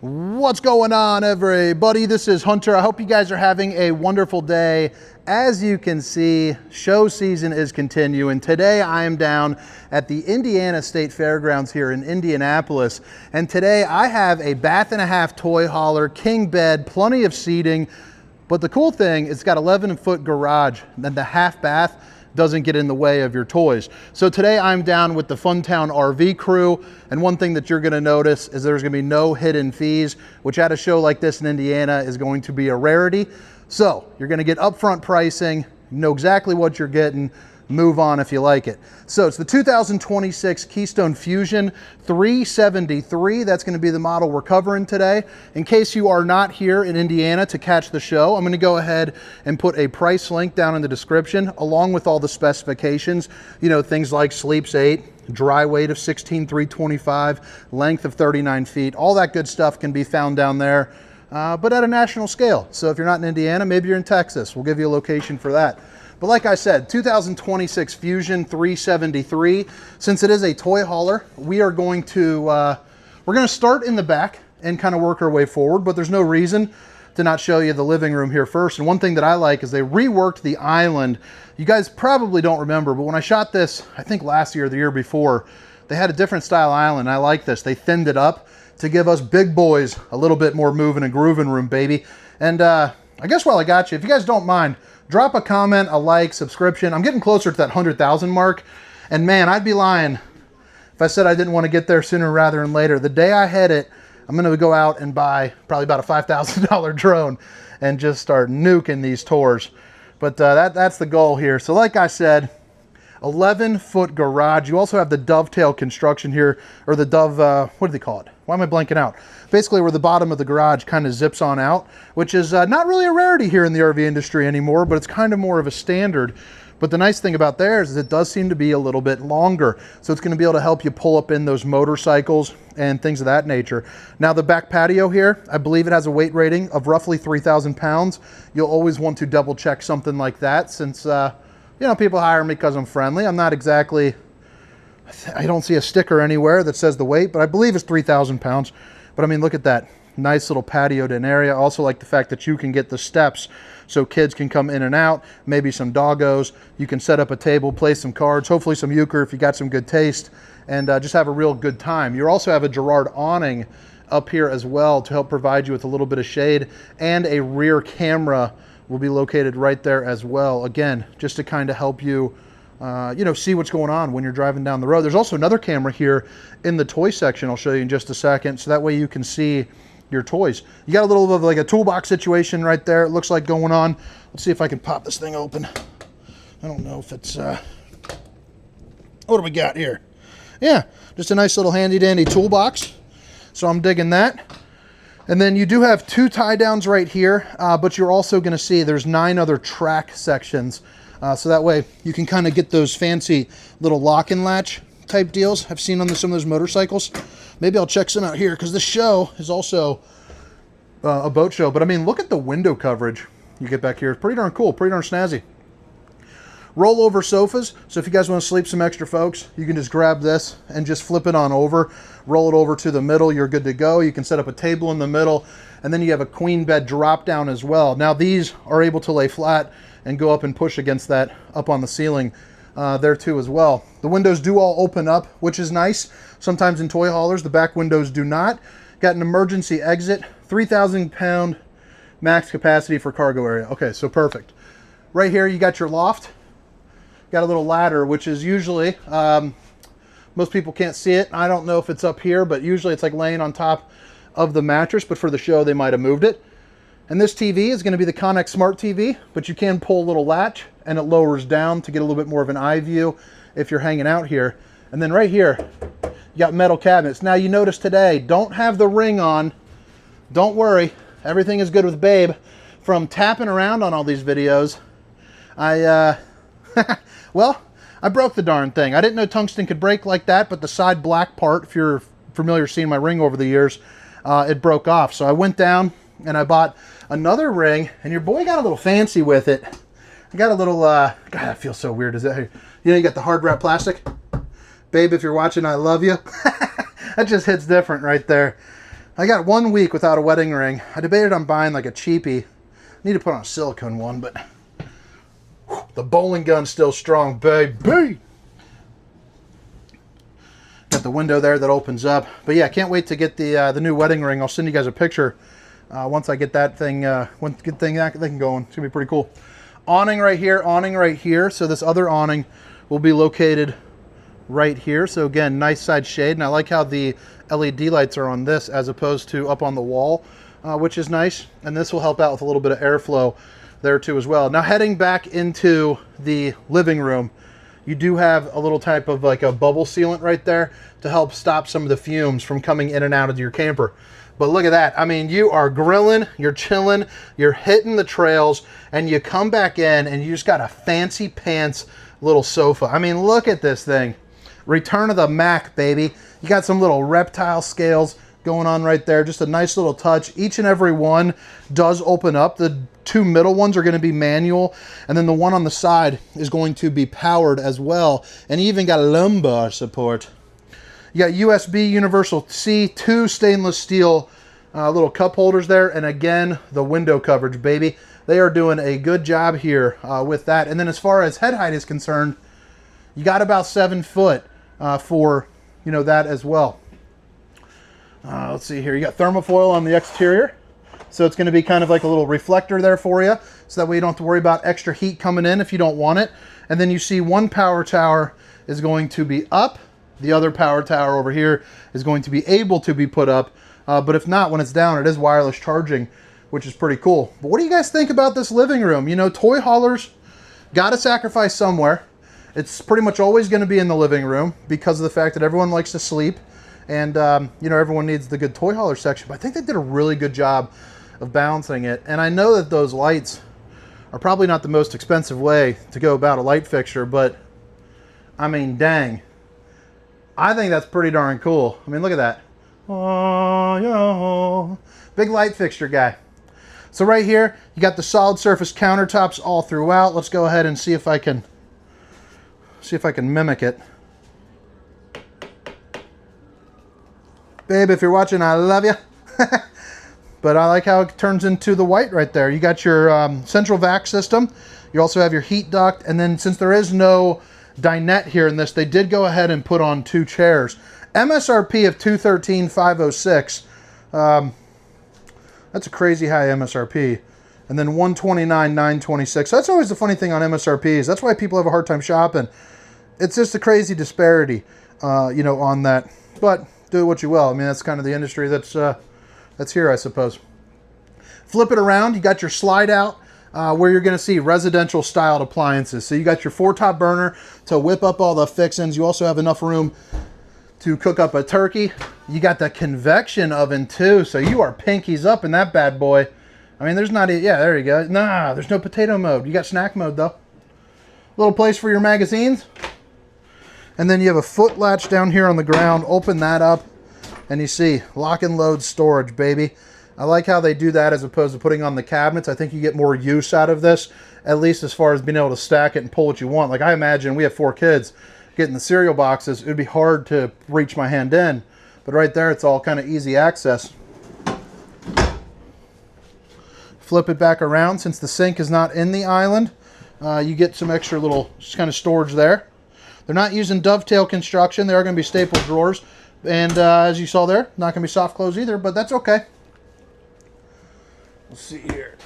What's going on, everybody? This is Hunter. I hope you guys are having a wonderful day. As you can see, show season is continuing. Today I am down at the Indiana State Fairgrounds here in Indianapolis, and today I have a bath and a half toy hauler, king bed, plenty of seating, but the cool thing is it's got 11-foot garage, and the half bath doesn't get in the way of your toys. So today I'm down with the Funtown RV crew, and one thing that you're gonna notice is there's gonna be no hidden fees, which at a show like this in Indiana is going to be a rarity. So you're gonna get upfront pricing, know exactly what you're getting, move on if you like it. So it's the 2026 Keystone Fuzion 373. That's going to be the model we're covering today. In case you are not here in Indiana to catch the show, I'm going to go ahead and put a price link down in the description along with all the specifications. You know, things like sleeps 8, dry weight of 16,325, length of 39 feet. All that good stuff can be found down there, but at a national scale. So if you're not in Indiana, maybe you're in Texas. We'll give you a location for that. But like I said, 2026 Fuzion 373. Since it is a toy hauler, we are going to we're going to start in the back and kind of work our way forward. But there's no reason to not show you the living room here first. And one thing that I like is they reworked the island. You guys probably don't remember, but when I shot this, I think last year or the year before, they had a different style island. I like this. They thinned it up to give us big boys a little bit more moving and grooving room, baby. And I guess while I got you, if you guys don't mind, drop a comment, a like, subscription. I'm getting closer to that 100,000 mark. And man, I'd be lying if I said I didn't want to get there sooner rather than later. The day I hit it, I'm going to go out and buy probably about a $5,000 drone and just start nuking these tours. But that's the goal here. So like I said, 11-foot garage. You also have the dovetail construction here, or the dove, what do they call it? Why am I blanking out? Basically where the bottom of the garage kind of zips on out, which is not really a rarity here in the RV industry anymore, but it's kind of more of a standard. But the nice thing about theirs is it does seem to be a little bit longer. So it's going to be able to help you pull up in those motorcycles and things of that nature. Now the back patio here, I believe it has a weight rating of roughly 3,000 pounds. You'll always want to double check something like that since, you know, people hire me because I'm friendly. I'm not exactly, I don't see a sticker anywhere that says the weight, but I believe it's 3,000 pounds. But I mean, look at that. Nice little patioed in area. I also like the fact that you can get the steps so kids can come in and out, maybe some doggos. You can set up a table, play some cards, hopefully some euchre if you got some good taste, and just have a real good time. You also have a Girard awning up here as well to help provide you with a little bit of shade, and a rear camera will be located right there as well. Again, just to kind of help you, you know, see what's going on when you're driving down the road. There's also another camera here in the toy section I'll show you in just a second, so that way you can see your toys. You got a little bit of like a toolbox situation right there, it looks like going on. Let's see if I can pop this thing open. I don't know if it's, what do we got here? Yeah, just a nice little handy dandy toolbox. So I'm digging that. And then you do have 2 tie downs right here, but you're also gonna see there's 9 other track sections. So that way you can kind of get those fancy little lock and latch type deals I've seen on some of those motorcycles. Maybe I'll check some out here because this show is also a boat show. But I mean, look at the window coverage you get back here. It's pretty darn cool, pretty darn snazzy. Rollover sofas. So if you guys want to sleep some extra folks, you can just grab this and just flip it on over, roll it over to the middle. You're good to go. You can set up a table in the middle, and then you have a queen bed drop down as well. Now these are able to lay flat and go up and push against that up on the ceiling there too as well. The windows do all open up, which is nice. Sometimes in toy haulers, the back windows do not. Got an emergency exit, 3,000 pound max capacity for cargo area. Okay, so perfect. Right here, you got your loft. Got a little ladder, which is usually, most people can't see it. I don't know if it's up here, but usually it's like laying on top of the mattress, but for the show, they might have moved it. And this TV is going to be the Connex Smart TV, but you can pull a little latch and it lowers down to get a little bit more of an eye view if you're hanging out here. And then right here, you got metal cabinets. Now you notice today, don't have the ring on. Don't worry, everything is good with Babe. From tapping around on all these videos, well, I broke the darn thing. I didn't know tungsten could break like that, but the side black part, if you're familiar seeing my ring over the years, it broke off. So I went down and I bought another ring, and your boy got a little fancy with it. I got a little, God, that feels so weird. Is that, you know, you got the hard wrap plastic. Babe, if you're watching, I love you. That just hits different right there. I got 1 week without a wedding ring. I debated on buying like a cheapie. I need to put on a silicone one, but whew, the bowling gun's still strong, baby. Got the window there that opens up. But yeah, I can't wait to get the new wedding ring. I'll send you guys a picture once I get that thing, going. It's gonna be pretty cool. Awning right here, awning right here. So this other awning will be located right here. So again, nice side shade. And I like how the LED lights are on this as opposed to up on the wall, which is nice. And this will help out with a little bit of airflow there too as well. Now heading back into the living room, you do have a little type of like a bubble sealant right there to help stop some of the fumes from coming in and out of your camper. But look at that. I mean, you are grilling, you're chilling, you're hitting the trails, and you come back in and you just got a fancy pants little sofa. I mean, look at this thing. Return of the Mac, baby. You got some little reptile scales going on right there. Just a nice little touch. Each and every one does open up. The two middle ones are going to be manual, and then the one on the side is going to be powered as well. And you even got lumbar support. You got USB Universal C, 2 stainless steel little cup holders there, and again, the window coverage, baby. They are doing a good job here with that. And then as far as head height is concerned, you got about 7 foot for, you know, that as well. Let's see here. You got thermofoil on the exterior. So it's going to be kind of like a little reflector there for you. So that way you don't have to worry about extra heat coming in if you don't want it. And then you see one power tower is going to be up. The other power tower over here is going to be able to be put up. But if not, when it's down, it is wireless charging, which is pretty cool. But what do you guys think about this living room? You know, toy haulers got to sacrifice somewhere. It's pretty much always going to be in the living room because of the fact that everyone likes to sleep. And, you know, everyone needs the good toy hauler section. But I think they did a really good job of balancing it. And I know that those lights are probably not the most expensive way to go about a light fixture. But, I mean, dang. I think that's pretty darn cool. I mean, look at that. Oh, yeah. Big light fixture guy. So right here, you got the solid surface countertops all throughout. Let's go ahead and see if I can mimic it. Babe, if you're watching, I love you. But I like how it turns into the white right there. You got your central vac system. You also have your heat duct. And then since there is no dinette here in this, they did go ahead and put on 2 chairs. MSRP of $213,506. That's a crazy high MSRP. And then $129,926. That's always the funny thing on MSRPs. That's why people have a hard time shopping. It's just a crazy disparity, you know, on that. But do what you will. I mean, that's kind of the industry that's here, I suppose. Flip it around. You got your slide out where you're going to see residential styled appliances. So you got your 4-top burner to whip up all the fixings. You also have enough room to cook up a turkey. You got the convection oven too. So you are pinkies up in that bad boy. I mean, there's not, yeah, there you go. Nah, there's no potato mode. You got snack mode though. Little place for your magazines. And then you have a foot latch down here on the ground. Open that up and you see lock and load storage, baby. I like how they do that as opposed to putting on the cabinets. I think you get more use out of this, at least as far as being able to stack it and pull what you want. Like I imagine we have 4 kids getting the cereal boxes. It would be hard to reach my hand in, but right there, it's all kind of easy access. Flip it back around. Since the sink is not in the island, you get some extra little just kind of storage there. They're not using dovetail construction. They are going to be staple drawers. And as you saw there, not going to be soft close either, but that's okay. Let's see here.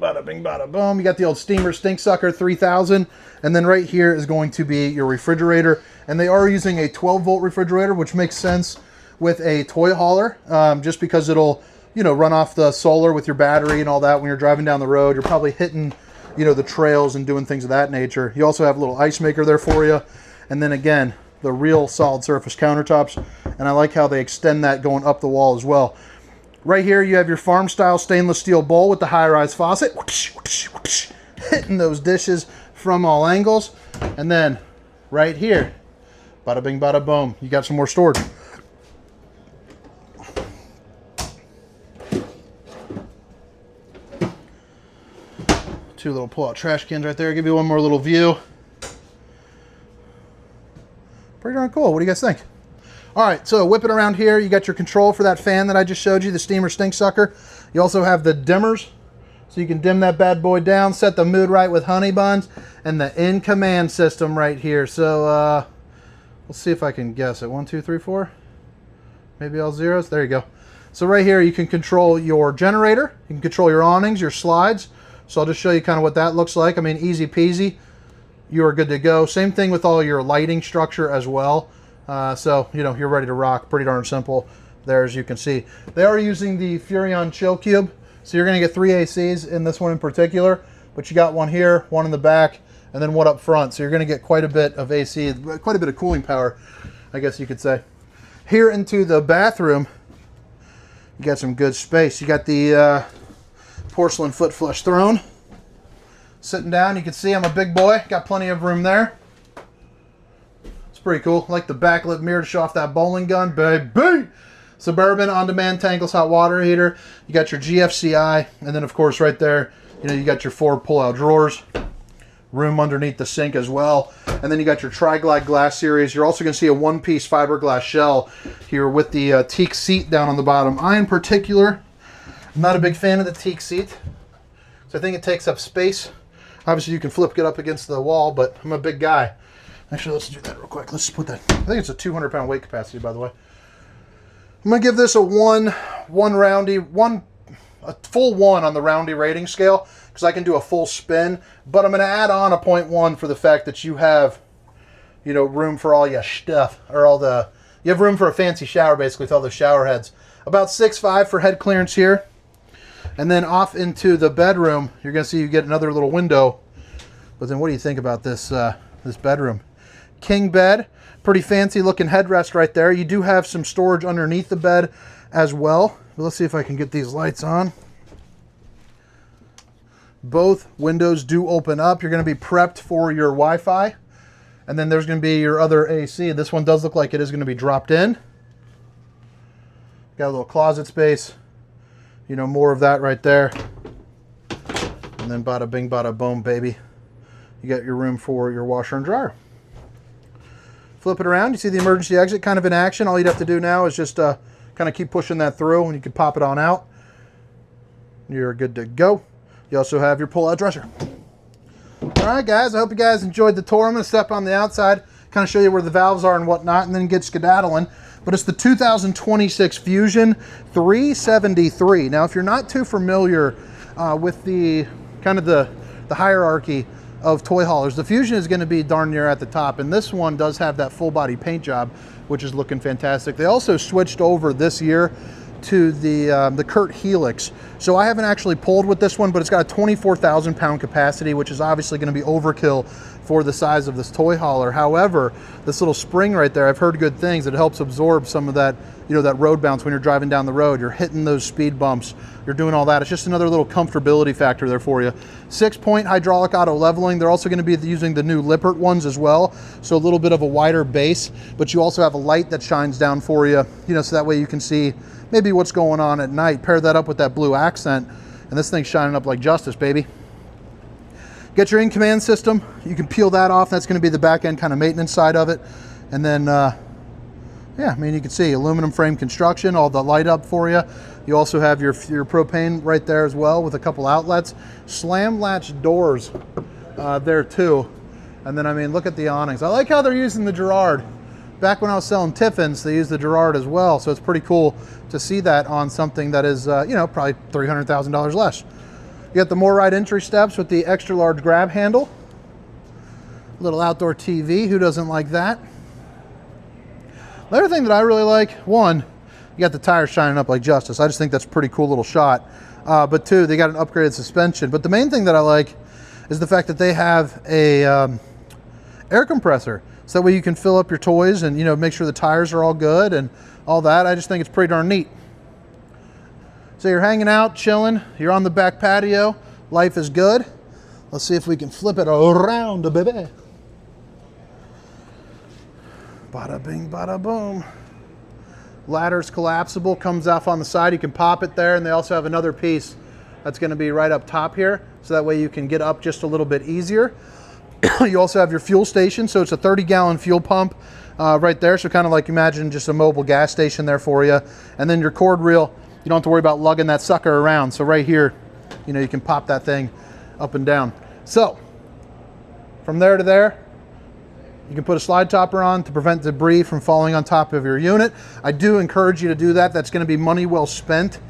Bada bing, bada boom. You got the old steamer stink sucker 3000. And then right here is going to be your refrigerator. And they are using a 12-volt refrigerator, which makes sense with a toy hauler, just because it'll, you know, run off the solar with your battery and all that. When you're driving down the road, you're probably hitting, you know, the trails and doing things of that nature. You also have a little ice maker there for you. And then again, the real solid surface countertops. And I like how they extend that going up the wall as well. Right here, you have your farm style stainless steel bowl with the high-rise faucet. Hitting those dishes from all angles. And then right here, bada bing, bada boom, you got some more storage. Two little pull-out trash cans right there. Give you one more little view. Pretty darn cool. What do you guys think? All right, so whip it around here. You got your control for that fan that I just showed you, the steamer stink sucker. You also have the dimmers, so you can dim that bad boy down, set the mood right with honey buns, and the in command system right here. So let's see if I can guess it. 1, 2, 3, 4. Maybe all zeros. There you go. So right here, you can control your generator. You can control your awnings, your slides. So I'll just show you kind of what that looks like. I mean, easy peasy. You are good to go. Same thing with all your lighting structure as well. So, you know, you're ready to rock. Pretty darn simple there, as you can see. They are using the Fuzion Chill Cube. So you're going to get 3 ACs in this one in particular. But you got one here, one in the back, and then one up front. So you're going to get quite a bit of AC, quite a bit of cooling power, I guess you could say. Here into the bathroom, you got some good space. You got the porcelain foot flush throne. Sitting down, you can see I'm a big boy. Got plenty of room there. Pretty cool. Like the backlit mirror to show off that bowling gun, baby. Suburban on-demand tankless hot water heater. You got your GFCI, and then of course right there, you know, you got your 4 pull-out drawers. Room underneath the sink as well. And then you got your Tri-Glide glass series. You're also going to see a one-piece fiberglass shell here with the teak seat down on the bottom. I, in particular, am not a big fan of the teak seat. So I think it takes up space. Obviously, you can flip it up against the wall, but I'm a big guy. Actually, let's do that real quick. Let's put that. I think it's a 200-pound weight capacity, by the way. I'm gonna give this a full 1 on the roundy rating scale because I can do a full spin. But I'm gonna add on a 0.1 for the fact that you have, you know, room for all your stuff, or all the. You have room for a fancy shower, basically, with all the shower heads. About 6'5" for head clearance here, and then off into the bedroom. You're gonna see you get another little window. But then, what do you think about this this bedroom? King bed, pretty fancy looking headrest right there. You do have some storage underneath the bed as well. But let's see if I can get these lights on. Both windows do open up. You're going to be prepped for your Wi-Fi. And then there's going to be your other AC. This one does look like it is going to be dropped in. Got a little closet space. You know, more of that right there. And then bada bing, bada boom, baby. You got your room for your washer and dryer. Flip it around. You see the emergency exit kind of in action. All you'd have to do now is just kind of keep pushing that through, and you can pop it on out. You're good to go. You also have your pull-out dresser. All right, guys. I hope you guys enjoyed the tour. I'm going to step on the outside, kind of show you where the valves are and whatnot, and then get skedaddling. But it's the 2026 Fuzion 373. Now, if you're not too familiar with the kind of the hierarchy of toy haulers, the Fuzion is going to be darn near at the top, and this one does have that full body paint job, which is looking fantastic. They also switched over this year to the Kurt Helix. So I haven't actually pulled with this one, but it's got a 24,000 pound capacity, which is obviously going to be overkill for the size of this toy hauler. However, this little spring right there, I've heard good things. It helps absorb some of that, you know, that road bounce when you're driving down the road. You're hitting those speed bumps. You're doing all that. It's just another little comfortability factor there for you. 6-point hydraulic auto leveling. They're also going to be using the new Lippert ones as well. So a little bit of a wider base, but you also have a light that shines down for you, you know, so that way you can see maybe what's going on at night. Pair that up with that blue accent, and this thing's shining up like justice, baby. Get your in-command system. You can peel that off. That's going to be the back-end kind of maintenance side of it. And then, yeah, I mean, you can see aluminum frame construction, all the light up for you. You also have your propane right there as well with a couple outlets. Slam latch doors there too. And then, I mean, look at the awnings. I like how they're using the Girard. Back when I was selling Tiffins, they used the Girard as well. So it's pretty cool to see that on something that is, you know, probably $300,000 less. You got the MORryde entry steps with the extra large grab handle. Little outdoor TV, who doesn't like that? The other thing that I really like, one, you got the tires shining up like justice. I just think that's a pretty cool little shot. But two, they got an upgraded suspension. But the main thing that I like is the fact that they have a air compressor. So that way you can fill up your toys and, you know, make sure the tires are all good and all that. I just think it's pretty darn neat. So you're hanging out, chilling, you're on the back patio, life is good. Let's see if we can flip it around, baby. Bada bing, bada boom. Ladder's collapsible, comes off on the side, you can pop it there, and they also have another piece that's gonna be right up top here, so that way you can get up just a little bit easier. You also have your fuel station, so it's a 30-gallon fuel pump right there. So kind of like imagine just a mobile gas station there for you. And then your cord reel, you don't have to worry about lugging that sucker around. So right here, you know, you can pop that thing up and down. So from there to there, you can put a slide topper on to prevent debris from falling on top of your unit. I do encourage you to do that. That's going to be money well spent.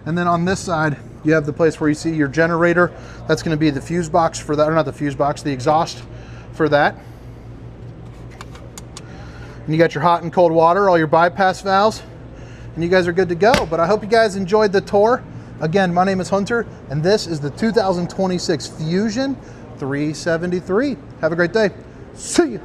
And then on this side, you have the place where you see your generator. That's going to be the fuse box for that, or not the fuse box, the exhaust for that. And you got your hot and cold water, all your bypass valves, and you guys are good to go. But I hope you guys enjoyed the tour. Again, my name is Hunter, and this is the 2026 Fuzion 373. Have a great day. See you.